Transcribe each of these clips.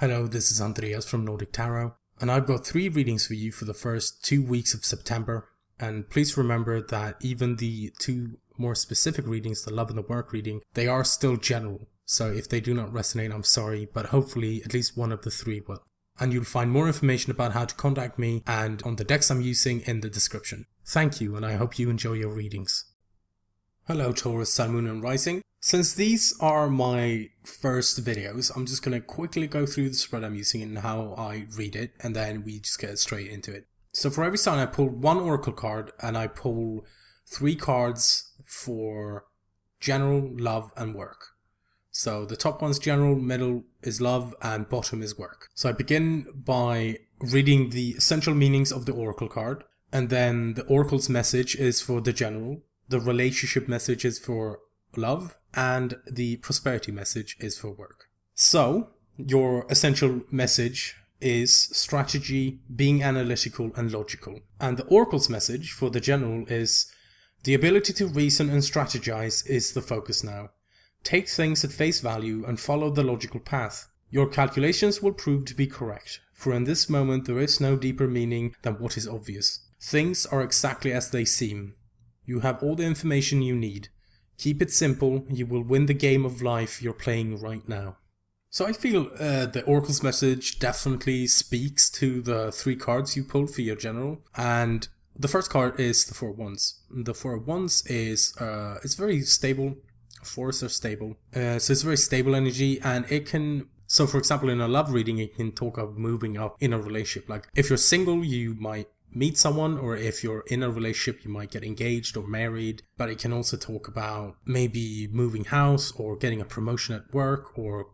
Hello, this is Andreas from Nordic Tarot, and I've got 3 readings for you for the first 2 weeks of September. And please remember that even the 2 more specific readings, the love and the work reading, they are still general. So if they do not resonate, I'm sorry, but hopefully at least one of the 3 will. And you'll find more information about how to contact me and on the decks I'm using in the description. Thank you, and I hope you enjoy your readings. Hello Taurus, Sun, Moon and Rising. Since these are my first videos, I'm just going to quickly go through the spread I'm using and how I read it, and then we just get straight into it. So for every sign I pull 1 oracle card, and I pull 3 cards for general, love and work. So the top one's general, middle is love, and bottom is work. So I begin by reading the essential meanings of the oracle card, and then the oracle's message is for the general, the relationship message is for love, and the prosperity message is for work. So your essential message is strategy, being analytical and logical. And the oracle's message for the general is the ability to reason and strategize is the focus now. Take things at face value and follow the logical path. Your calculations will prove to be correct, for in this moment there is no deeper meaning than what is obvious. Things are exactly as they seem. You have all the information you need. Keep it simple, you will win the game of life you're playing right now. So I feel the oracle's message definitely speaks to the 3 cards you pulled for your general. And the first card is the 4 of Wands. The 4 of Wands is it's very stable. 4s are stable. So it's very stable energy, and it can... So for example, in a love reading, it can talk of moving up in a relationship. Like if you're single, you might meet someone, or if you're in a relationship you might get engaged or married. But it can also talk about maybe moving house or getting a promotion at work or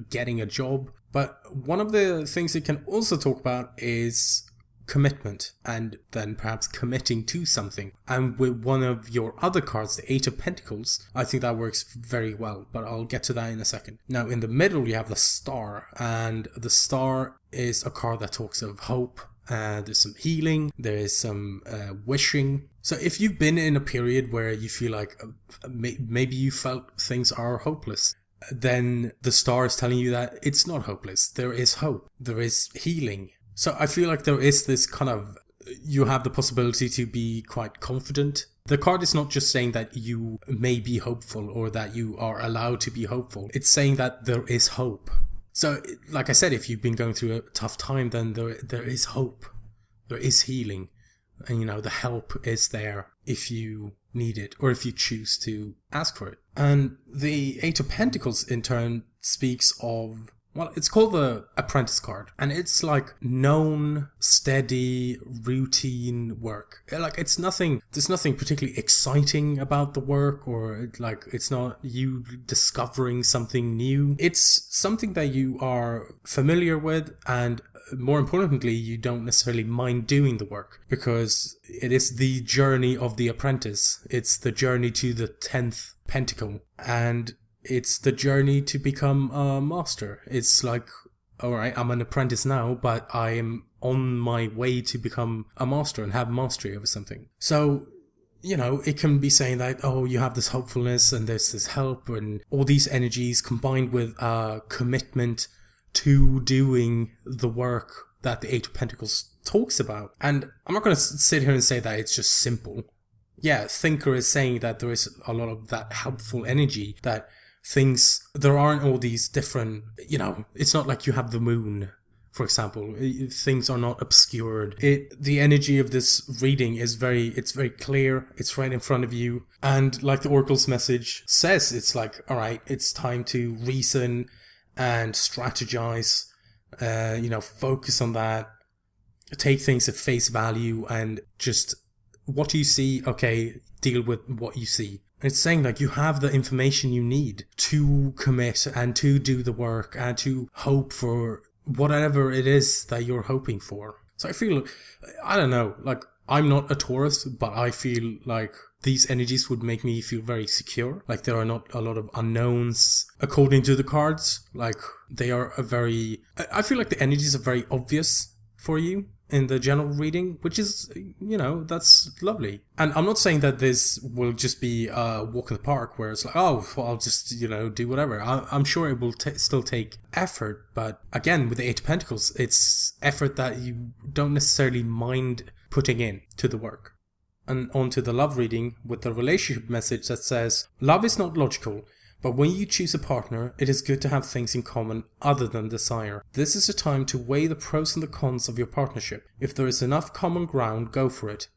getting a job. But one of the things it can also talk about is commitment, and then perhaps committing to something. And with one of your other cards, the 8 of Pentacles, I think that works very well, but I'll get to that in a second. Now in the middle you have the Star, and the Star is a card that talks of hope. There's some healing, there is some wishing. So if you've been in a period where you feel like maybe you felt things are hopeless, then the Star is telling you that it's not hopeless. There is hope, there is healing. So I feel like there is this kind of, you have the possibility to be quite confident. The card is not just saying that you may be hopeful or that you are allowed to be hopeful. It's saying that there is hope. So, like I said, if you've been going through a tough time, then there is hope. There is healing. And, you know, the help is there if you need it or if you choose to ask for it. And the 8 of Pentacles, in turn, speaks of... Well, it's called the Apprentice card, and it's like known, steady, routine work. Like there's nothing particularly exciting about the work, or like it's not you discovering something new. It's something that you are familiar with, and more importantly, you don't necessarily mind doing the work, because it is the journey of the apprentice. It's the journey to the 10th pentacle, and it's the journey to become a master. It's like, alright, I'm an apprentice now, but I am on my way to become a master and have mastery over something. So, you know, it can be saying that, oh, you have this hopefulness and there's this help and all these energies combined with a commitment to doing the work that the 8 of Pentacles talks about. And I'm not going to sit here and say that it's just simple. Yeah, Thinker is saying that there is a lot of that helpful energy, that there aren't all these different, you know, it's not like you have the moon, for example. Things are not obscured. The energy of this reading is very clear. It's right in front of you. And like the oracle's message says, it's like, all right, it's time to reason and strategize, you know, focus on that, take things at face value, and just what you see, okay, deal with what you see. It's saying like you have the information you need to commit and to do the work and to hope for whatever it is that you're hoping for. So I feel, I don't know, like I'm not a Taurus, but I feel like these energies would make me feel very secure. Like there are not a lot of unknowns according to the cards. Like they are I feel like the energies are very obvious for you in the general reading, which is, that's lovely. And I'm not saying that this will just be a walk in the park where it's like, oh, well, I'll just, do whatever. I'm sure it will still take effort. But again, with the Eight of Pentacles, it's effort that you don't necessarily mind putting in to the work. And on to the love reading with the relationship message that says, love is not logical. But when you choose a partner, it is good to have things in common other than desire. This is a time to weigh the pros and the cons of your partnership. If there is enough common ground, go for it.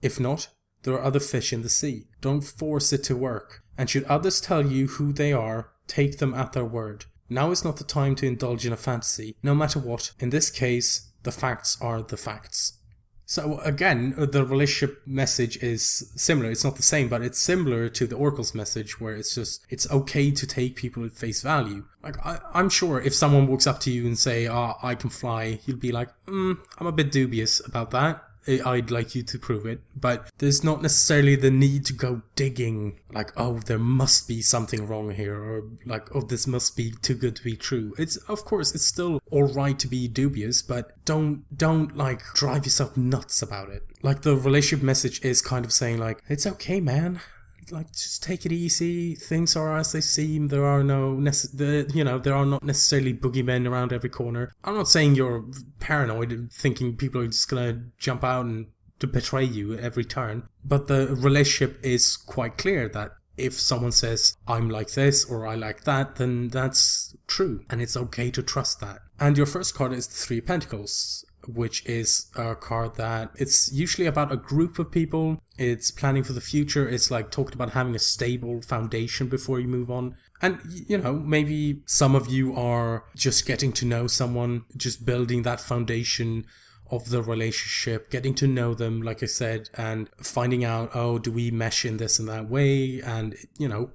If not, there are other fish in the sea. Don't force it to work. And should others tell you who they are, take them at their word. Now is not the time to indulge in a fantasy. No matter what, in this case, the facts are the facts. So again, the relationship message is similar. It's not the same, but it's similar to the Oracle's message where it's okay to take people at face value. Like, I'm sure if someone walks up to you and say, I can fly, you'll be like, I'm a bit dubious about that. I'd like you to prove it. But there's not necessarily the need to go digging, like, oh, there must be something wrong here, or like, oh, this must be too good to be true. Of course, it's still alright to be dubious, but don't like drive yourself nuts about it. Like, the relationship message is kind of saying like, it's okay, man. Like, just take it easy. Things are as they seem. There are there are not necessarily boogeymen around every corner. I'm not saying you're paranoid, thinking people are just gonna jump out and to betray you at every turn. But the relationship is quite clear that if someone says, I'm like this or I like that, then that's true. And it's okay to trust that. And your first card is the Three of Pentacles, which is a card that it's usually about a group of people. It's planning for the future. It's like talking about having a stable foundation before you move on. And, maybe some of you are just getting to know someone, just building that foundation of the relationship, getting to know them, like I said, and finding out, do we mesh in this and that way? And,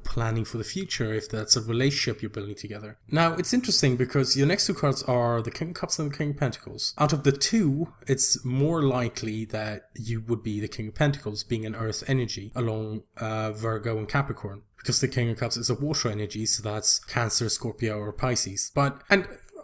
planning for the future if that's a relationship you're building together. Now, it's interesting because your next two cards are the King of Cups and the King of Pentacles. Out of the two, it's more likely that you would be the King of Pentacles, being an earth energy along Virgo and Capricorn. Because the King of Cups is a water energy, so that's Cancer, Scorpio, or Pisces.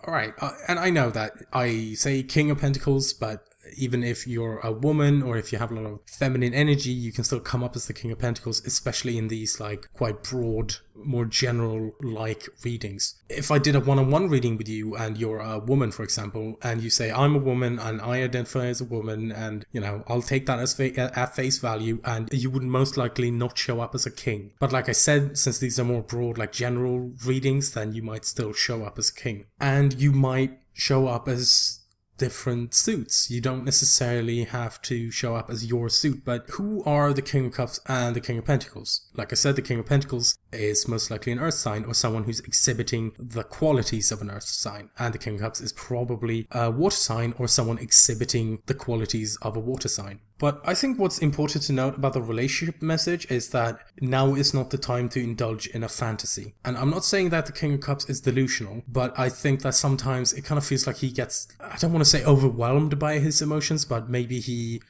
Alright, and I know that I say King of Pentacles, but even if you're a woman or if you have a lot of feminine energy, you can still come up as the King of Pentacles, especially in these like quite broad, more general like readings. If I did a one-on-one reading with you and you're a woman, for example, and you say, I'm a woman and I identify as a woman and, I'll take that as at face value, and you would most likely not show up as a king. But like I said, since these are more broad, like general readings, then you might still show up as a king. And you might show up as different suits. You don't necessarily have to show up as your suit, but who are the King of Cups and the King of Pentacles? Like I said, the King of Pentacles is most likely an earth sign or someone who's exhibiting the qualities of an earth sign, and the King of Cups is probably a water sign or someone exhibiting the qualities of a water sign. But I think what's important to note about the relationship message is that now is not the time to indulge in a fantasy. And I'm not saying that the King of Cups is delusional, but I think that sometimes it kind of feels like he gets, I don't want to say overwhelmed by his emotions, but maybe he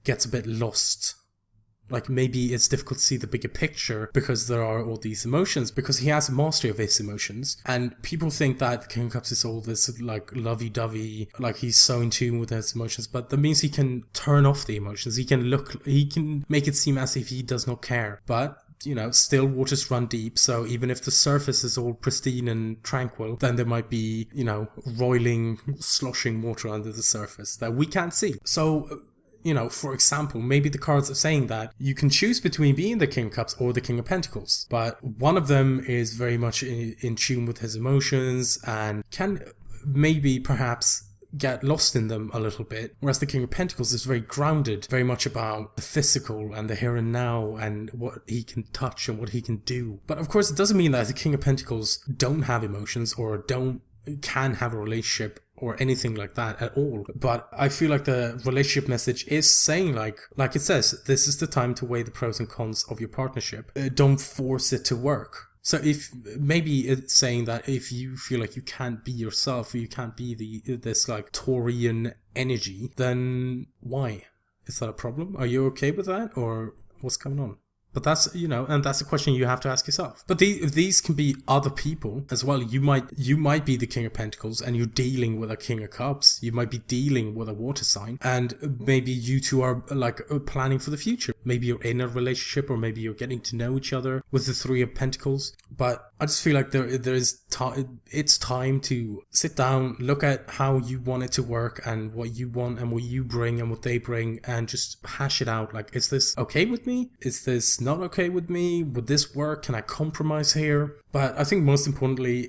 gets a bit lost. Like, maybe it's difficult to see the bigger picture because there are all these emotions, because he has mastery of his emotions. And people think that the King of Cups is all this, like, lovey-dovey, like he's so in tune with his emotions. But that means he can turn off the emotions. He can make it seem as if he does not care. But, still waters run deep. So even if the surface is all pristine and tranquil, then there might be, roiling, sloshing water under the surface that we can't see. So, for example, maybe the cards are saying that you can choose between being the King of Cups or the King of Pentacles, but one of them is very much in tune with his emotions and can maybe perhaps get lost in them a little bit, whereas the King of Pentacles is very grounded, very much about the physical and the here and now and what he can touch and what he can do. But of course, it doesn't mean that the King of Pentacles don't have emotions or can have a relationship or anything like that at all. But I feel like the relationship message is saying like it says, this is the time to weigh the pros and cons of your partnership. Don't force it to work. So if maybe it's saying that if you feel like you can't be yourself, or you can't be this like Taurian energy, then why? Is that a problem? Are you okay with that, or what's going on? But that's, and that's a question you have to ask yourself. But these can be other people as well. You might be the King of Pentacles and you're dealing with a King of Cups. You might be dealing with a water sign, and maybe you two are like planning for the future. Maybe you're in a relationship, or maybe you're getting to know each other with the Three of Pentacles. But I just feel like it's time to sit down, look at how you want it to work and what you want and what you bring and what they bring, and just hash it out. Like, is this okay with me? Is this not okay with me? Would this work? Can I compromise here? But I think most importantly,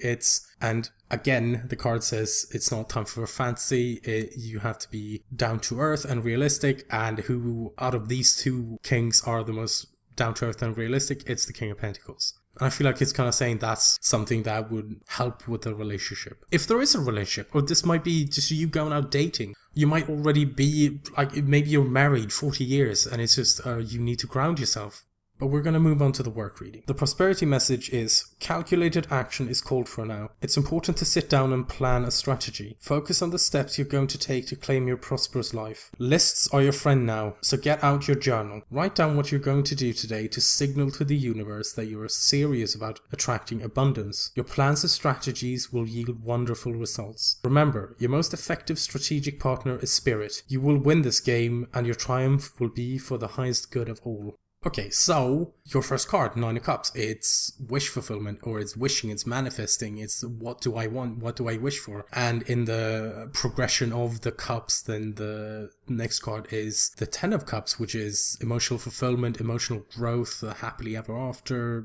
and again, the card says it's not time for fantasy. You have to be down to earth and realistic. And who out of these two kings are the most down to earth and realistic? It's the King of Pentacles. And I feel like it's kind of saying that's something that would help with the relationship. If there is a relationship, or this might be just you going out dating. You might already be, like, maybe you're married 40 years and it's just you need to ground yourself. But we're going to move on to the work reading. The prosperity message is, calculated action is called for now. It's important to sit down and plan a strategy. Focus on the steps you're going to take to claim your prosperous life. Lists are your friend now, so get out your journal. Write down what you're going to do today to signal to the universe that you are serious about attracting abundance. Your plans and strategies will yield wonderful results. Remember, your most effective strategic partner is Spirit. You will win this game, and your triumph will be for the highest good of all. Okay, so your first card, Nine of Cups, it's wish fulfillment, or it's wishing, it's manifesting, it's what do I want, what do I wish for? And in the progression of the cups, then the next card is the Ten of Cups, which is emotional fulfillment, emotional growth, happily ever after,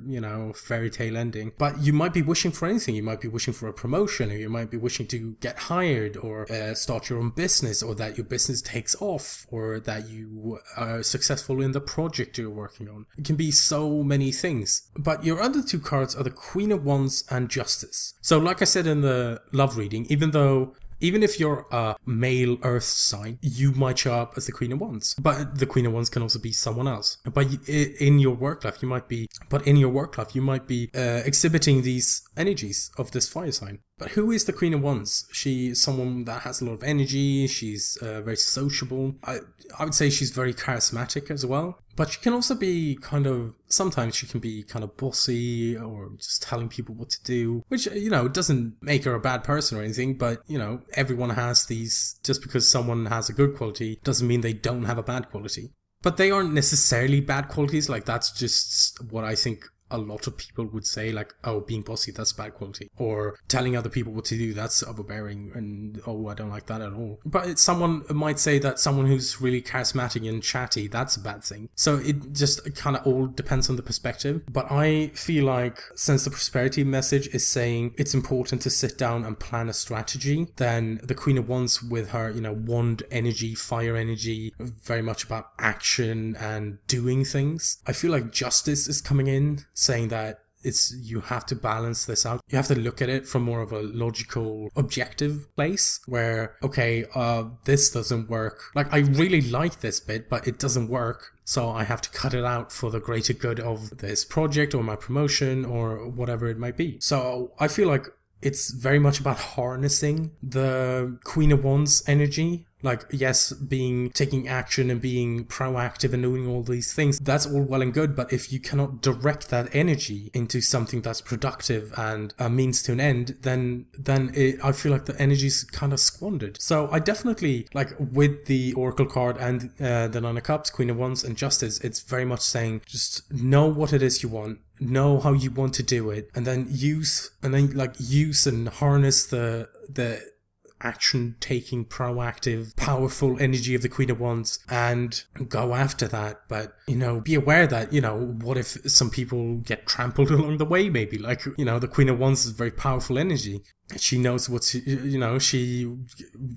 fairy tale ending. But you might be wishing for anything. You might be wishing for a promotion, or you might be wishing to get hired, or start your own business, or that your business takes off, or that you are successful in the project you're working on. It can be so many things. But your other two cards are the Queen of Wands and Justice. So like I said in the love reading, even if you're a male earth sign, you might show up as the Queen of Wands. But the Queen of Wands can also be someone else. But in your work life, you might be exhibiting these energies of this fire sign. But who is the Queen of Wands? She's someone that has a lot of energy. She's very sociable. I would say she's very charismatic as well. But she can also be sometimes she can be kind of bossy, or just telling people what to do, which, doesn't make her a bad person or anything. But, everyone has these. Just because someone has a good quality doesn't mean they don't have a bad quality. But they aren't necessarily bad qualities. Like, that's just what I think a lot of people would say, like, oh, being bossy, that's bad quality. Or telling other people what to do, that's overbearing, and oh, I don't like that at all. But someone might say that someone who's really charismatic and chatty, that's a bad thing. So it just kind of all depends on the perspective. But I feel like since the prosperity message is saying it's important to sit down and plan a strategy, then the Queen of Wands with her, wand energy, fire energy, very much about action and doing things. I feel like Justice is coming in, saying that you have to balance this out. You have to look at it from more of a logical, objective place where, okay, this doesn't work. Like, I really like this bit, but it doesn't work. So I have to cut it out for the greater good of this project or my promotion or whatever it might be. So I feel like it's very much about harnessing the Queen of Wands energy. Like, yes, taking action and being proactive and doing all these things, that's all well and good. But if you cannot direct that energy into something that's productive and a means to an end, then I feel like the energy's kind of squandered. So I definitely, like, with the Oracle card and the Nine of Cups, Queen of Wands and Justice, it's very much saying just know what it is you want, know how you want to do it, and then use and harness the action-taking, proactive, powerful energy of the Queen of Wands and go after that. But, be aware that, what if some people get trampled along the way, maybe? Like, the Queen of Wands is very powerful energy. She knows what she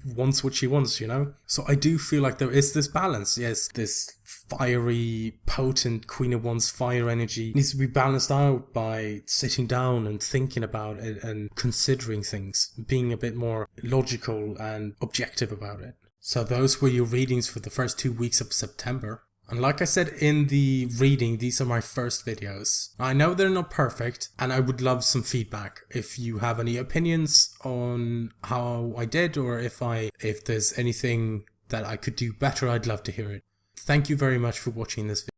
wants what she wants, So I do feel like there is this balance. Yes, this fiery, potent Queen of Wands fire energy needs to be balanced out by sitting down and thinking about it and considering things, being a bit more logical and objective about it. So those were your readings for the first 2 weeks of September. And like I said in the reading, these are my first videos. I know they're not perfect, and I would love some feedback. If you have any opinions on how I did, or if there's anything that I could do better, I'd love to hear it. Thank you very much for watching this video.